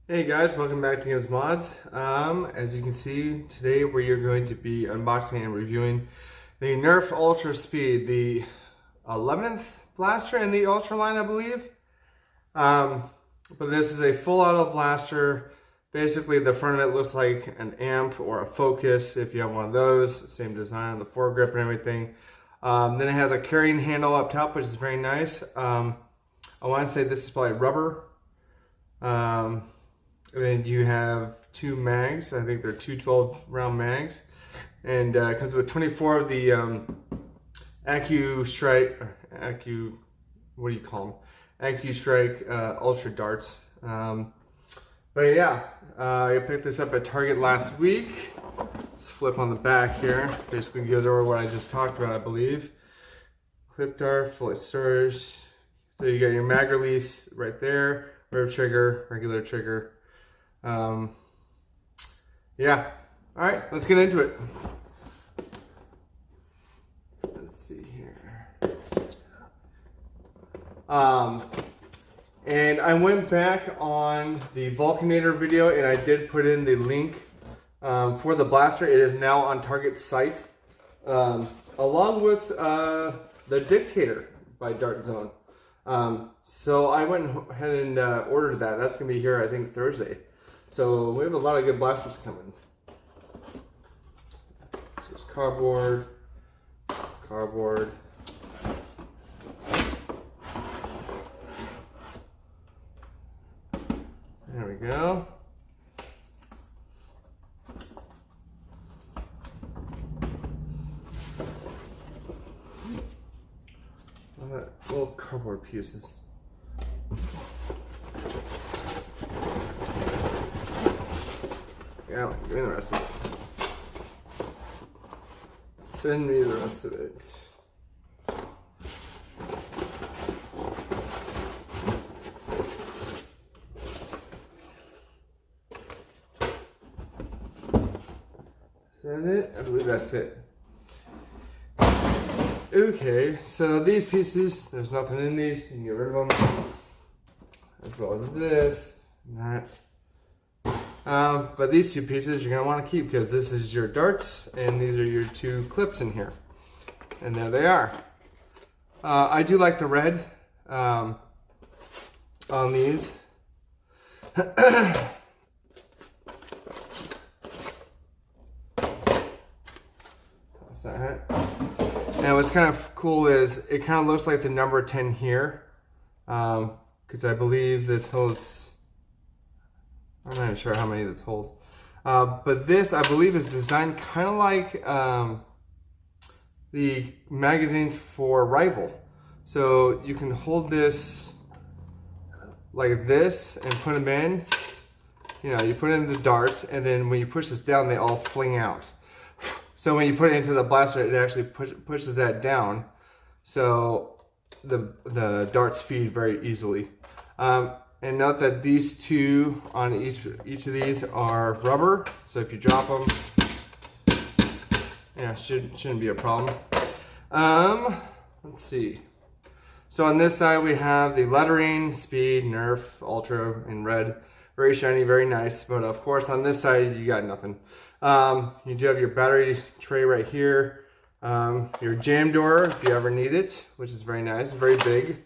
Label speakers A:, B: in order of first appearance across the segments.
A: Hey guys, welcome back to Games Mods. As you can see, today we are going to be unboxing and reviewing the Nerf Ultra Speed, the 11th blaster in the Ultra line, I believe. But this is a full auto blaster. Basically, the front of it looks like an amp or a focus, if you have one of those. Same design on the foregrip and everything. Then it has a carrying handle up top, which is very nice. I want to say this is probably rubber. And then you have two mags. I think they're two 12-round mags. And it comes with 24 of the AccuStrike, what do you call them? AccuStrike Ultra darts. But yeah, I picked this up at Target last week. Let's flip on the back here. Basically goes over what I just talked about, I believe. Clip dart, full of storage. So you got your mag release right there. Rev trigger, regular trigger. Yeah. All right, let's get into it. Let's see here. And I went back on the Vulcanator video and I did put in the link for the blaster. It is now on Target's site, along with the Dictator by Dart Zone. So I went ahead and ordered that. That's gonna be here, I think, Thursday. So we have a lot of good blasters coming. This is cardboard. There we go. Little cardboard pieces. Yeah, give me the rest of it. Send me the rest of it. Send it? I believe that's it. Okay, so these pieces, there's nothing in these. You can get rid of them. As well as this and that. But these two pieces you're going to want to keep because this is your darts and these are your two clips in here. And there they are. I do like the red on these. Toss that. And what's kind of cool is it kind of looks like the number 10 here. Because I believe this holds, I'm not even sure how many this holds. But this, I believe, is designed kind of like the magazines for Rival. So you can hold this like this and put them in. You know, you put in the darts, and then when you push this down, they all fling out. So when you put it into the blaster, it actually pushes that down. So the darts feed very easily. And note that these two on each of these are rubber, so if you drop them, yeah, shouldn't be a problem. Let's see. So on this side we have the lettering, Speed, Nerf, Ultra in red, very shiny, very nice. But of course on this side you got nothing. You do have your battery tray right here, your jam door if you ever need it, which is very nice, very big.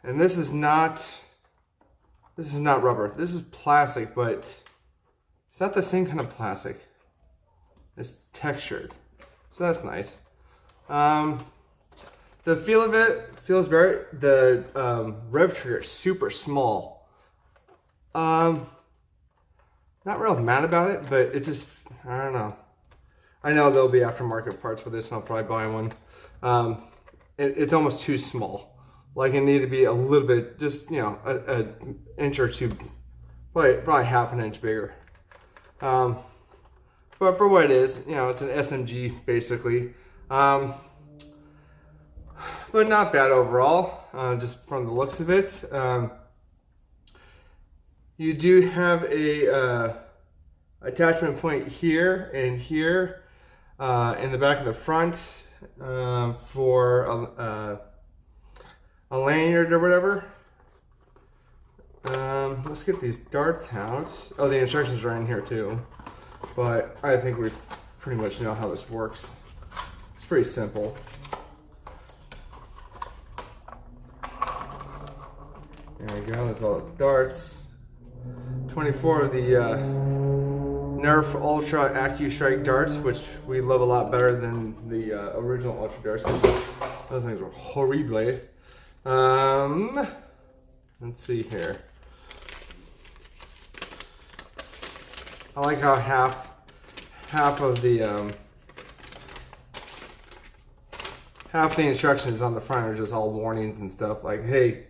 A: And this is not rubber. This is plastic, but it's not the same kind of plastic. It's textured, so that's nice. The feel of it feels very. The rev trigger is super small. Not real mad about it, but it just, I don't know. I know there'll be aftermarket parts for this, and I'll probably buy one. It's almost too small. Like it needed to be a little bit, just, you know, an inch or two, probably half an inch bigger. But for what it is, you know, it's an SMG basically. But not bad overall, just from the looks of it. You do have a attachment point here and here in the back of the front for a lanyard or whatever. Let's get these darts out. Oh, the instructions are in here too, but I think we pretty much know how this works. It's pretty simple. There we go, there's all the darts. 24 of the Nerf Ultra AccuStrike darts, which we love a lot better than the original Ultra darts. Those things were horrible. Let's see here. I like how half the instructions on the front are just all warnings and stuff like, hey,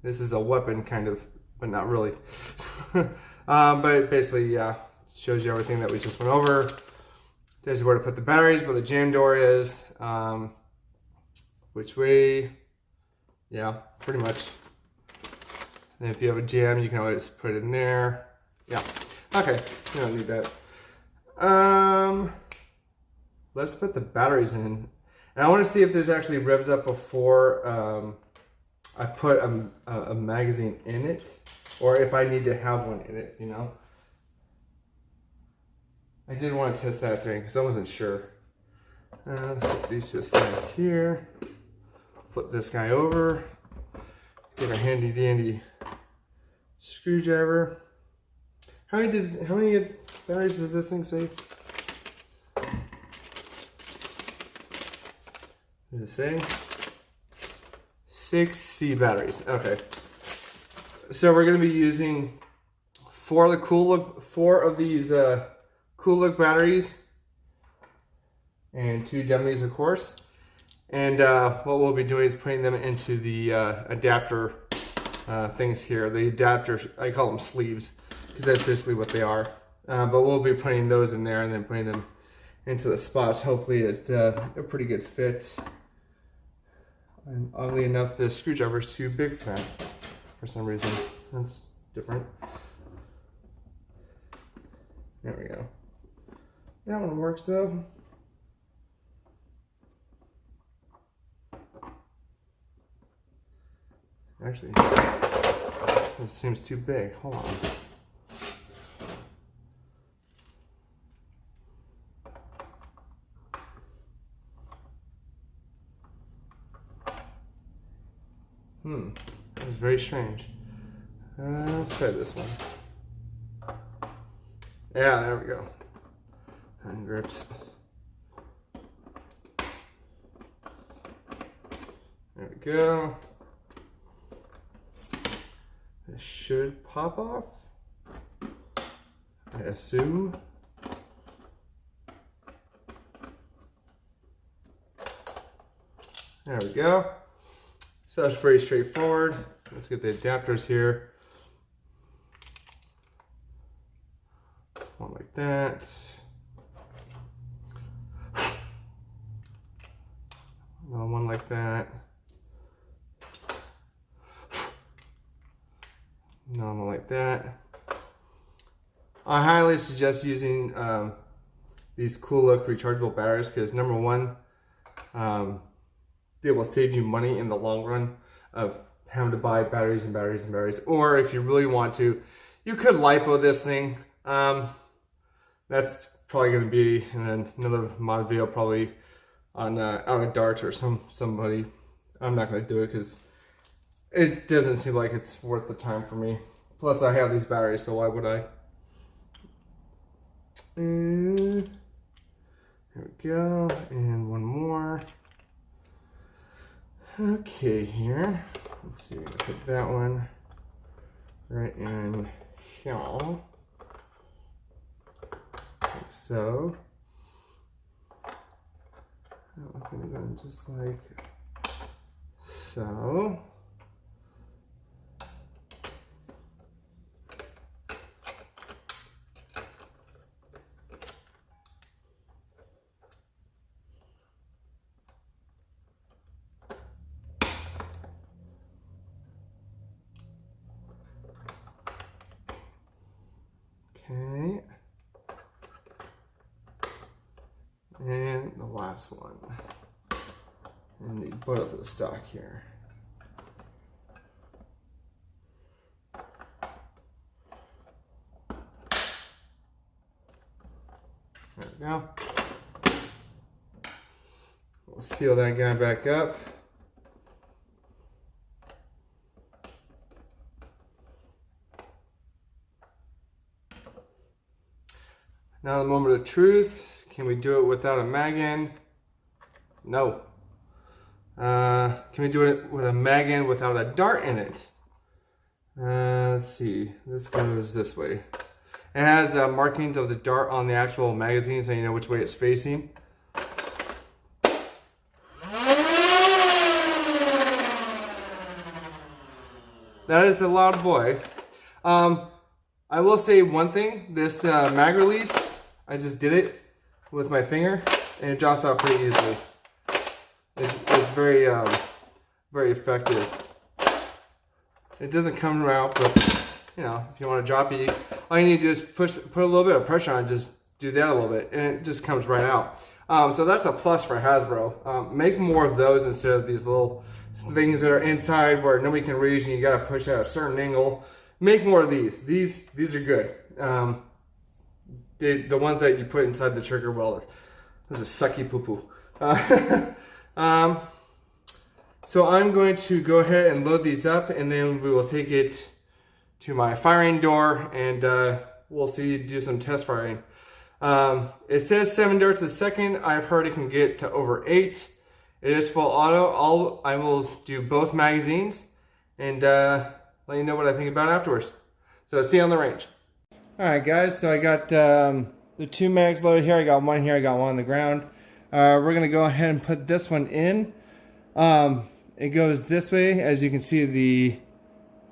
A: this is a weapon kind of, but not really. But it basically, yeah, shows you everything that we just went over. Tells you where to put the batteries, where the jam door is, which way, yeah, pretty much. And if you have a jam, you can always put it in there. Yeah, okay, you don't need that. Let's put the batteries in. And I want to see if there's actually revs up before I put a magazine in it, or if I need to have one in it, you know. I did want to test that thing because I wasn't sure. Let's put these to the side here. Flip this guy over. Get a handy dandy screwdriver. How many batteries does this thing say? Does it say? 6 C batteries. Okay. So we're going to be using 4 of these Cool Look batteries and 2 dummies, of course. And what we'll be doing is putting them into the adapter things here. The adapters, I call them sleeves, because that's basically what they are. But we'll be putting those in there and then putting them into the spots. Hopefully it's a pretty good fit. And oddly enough, the screwdriver is too big for that for some reason. That's different. There we go. That one works though. Actually, it seems too big. Hold on. That was very strange. Let's try this one. Yeah, there we go. And grips. There we go. This should pop off, I assume. There we go. So that's pretty straightforward. Let's get the adapters here. One like that. Another one like that. Another one like that. I highly suggest using these Cool Look rechargeable batteries because number one, it will save you money in the long run of having to buy batteries and batteries and batteries. Or if you really want to, you could LiPo this thing. That's probably going to be in another mod video, probably on Out of Darts or somebody. I'm not going to do it because it doesn't seem like it's worth the time for me. Plus, I have these batteries, so why would I? And there we go, and one more. Okay, here. Let's see, I'm gonna put that one right in here. Like so. I'm gonna go just like so. Okay, and the last one, and the butt of the stock here. Now, we'll seal that guy back up. Now the moment of truth. Can we do it without a mag in? No. Can we do it with a mag in without a dart in it? Let's see. This goes this way. It has markings of the dart on the actual magazine, so you know which way it's facing. That is the loud boy. I will say one thing. This mag release, I just did it with my finger, and it drops out pretty easily. It's very, very effective. It doesn't come out, but you know, if you want to drop it, all you need to do is put a little bit of pressure on it, just do that a little bit, and it just comes right out. So that's a plus for Hasbro. Make more of those instead of these little things that are inside where nobody can reach and you gotta push at a certain angle. Make more of these. These are good. The ones that you put inside the trigger welder. Those are sucky poo-poo. So I'm going to go ahead and load these up, and then we will take it to my firing door, and we'll do some test firing. It says 7 darts a second. I've heard it can get to over 8. It is full auto. I will do both magazines and let you know what I think about it afterwards. So see you on the range. Alright guys, so I got the 2 mags loaded here. I got one here, I got one on the ground. We're going to go ahead and put this one in. It goes this way. As you can see, I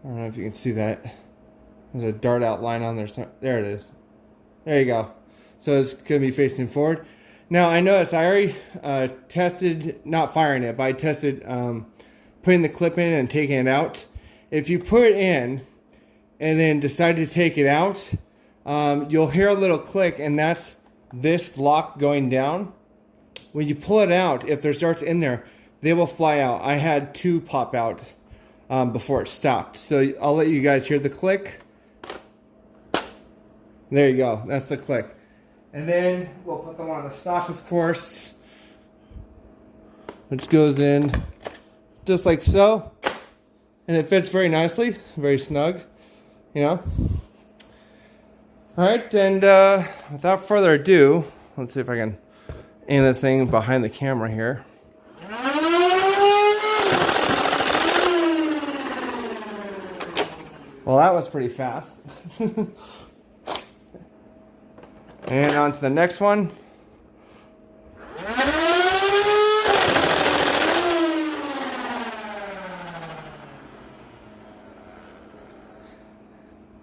A: don't know if you can see that. There's a dart outline on there. There it is. There you go. So it's going to be facing forward. Now I noticed I already tested, not firing it, but I tested putting the clip in and taking it out. If you put it in and then decide to take it out, you'll hear a little click, and that's this lock going down. When you pull it out, if there's darts in there, they will fly out. I had 2 pop out before it stopped. So I'll let you guys hear the click. There you go. That's the click. And then we'll put them on the stock, of course, which goes in just like so. And it fits very nicely, very snug, you know. Alright, and without further ado, let's see if I can aim this thing behind the camera here. Well, that was pretty fast. And on to the next one.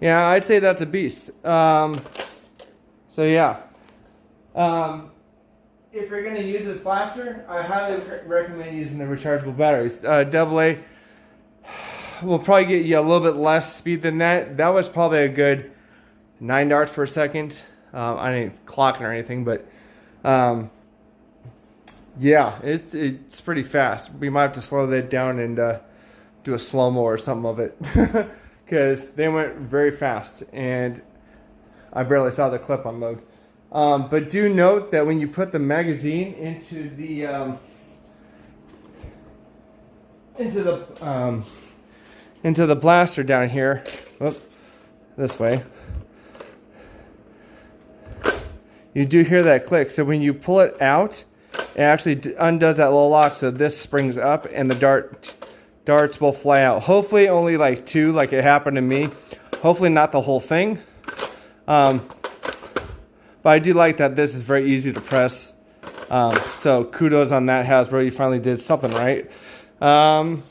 A: Yeah, I'd say that's a beast. So yeah. If you're going to use this blaster, I highly recommend using the rechargeable batteries. AA will probably get you a little bit less speed than that. That was probably a good 9 darts per second. I didn't clock it or anything, but yeah, it's pretty fast. We might have to slow that down and do a slow-mo or something of it. Because they went very fast, and I barely saw the clip unload. But do note that when you put the magazine into the blaster down here, this way, you do hear that click. So when you pull it out, it actually undoes that little lock, so this springs up and the darts will fly out. Hopefully only like 2, like it happened to me. Hopefully not the whole thing. But I do like that this is very easy to press. So kudos on that, Hasbro. You finally did something right. I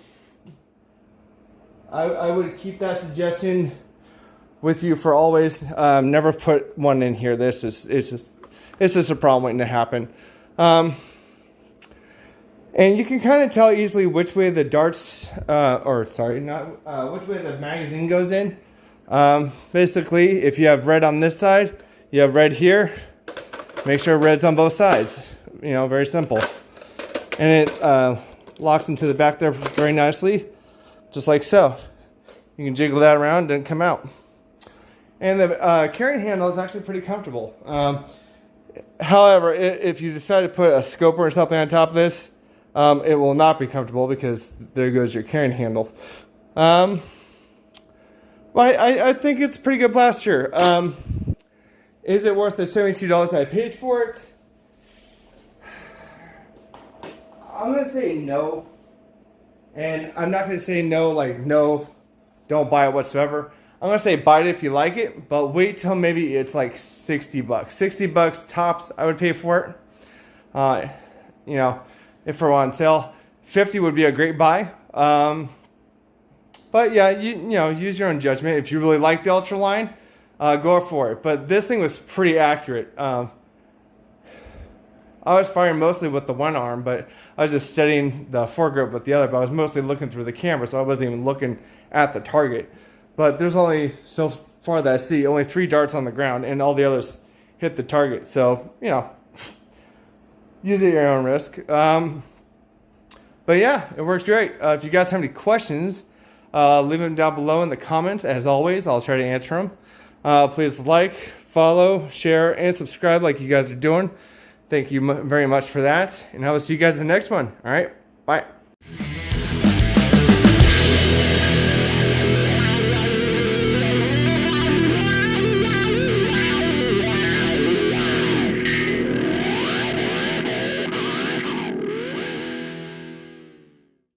A: would keep that suggestion with you for always. Never put one in here. It's just a problem waiting to happen. And you can kind of tell easily which way the darts, which way the magazine goes in. Basically, if you have red on this side, you have red here. Make sure red's on both sides. You know, very simple. And it locks into the back there very nicely, just like so. You can jiggle that around and come out. And the carrying handle is actually pretty comfortable. However, if you decide to put a scope or something on top of this, it will not be comfortable because there goes your carrying handle. Well, I think it's pretty good blaster. Is it worth the $72 I paid for it? I'm going to say no. And I'm not going to say no, like no, don't buy it whatsoever. I'm going to say buy it if you like it, but wait till maybe it's like 60 bucks. 60 bucks tops I would pay for it. You know, if we're on sale. 50 would be a great buy. But yeah, you know, use your own judgment. If you really like the Ultra line, go for it. But this thing was pretty accurate. I was firing mostly with the one arm, but I was just steadying the foregrip with the other, but I was mostly looking through the camera, so I wasn't even looking at the target. But there's only, so far that I see, only 3 darts on the ground, and all the others hit the target. So, you know, use it at your own risk. But yeah, it works great. If you guys have any questions, leave them down below in the comments. As always, I'll try to answer them. Please like, follow, share, and subscribe like you guys are doing. Thank you very much for that. And I will see you guys in the next one. All right, bye.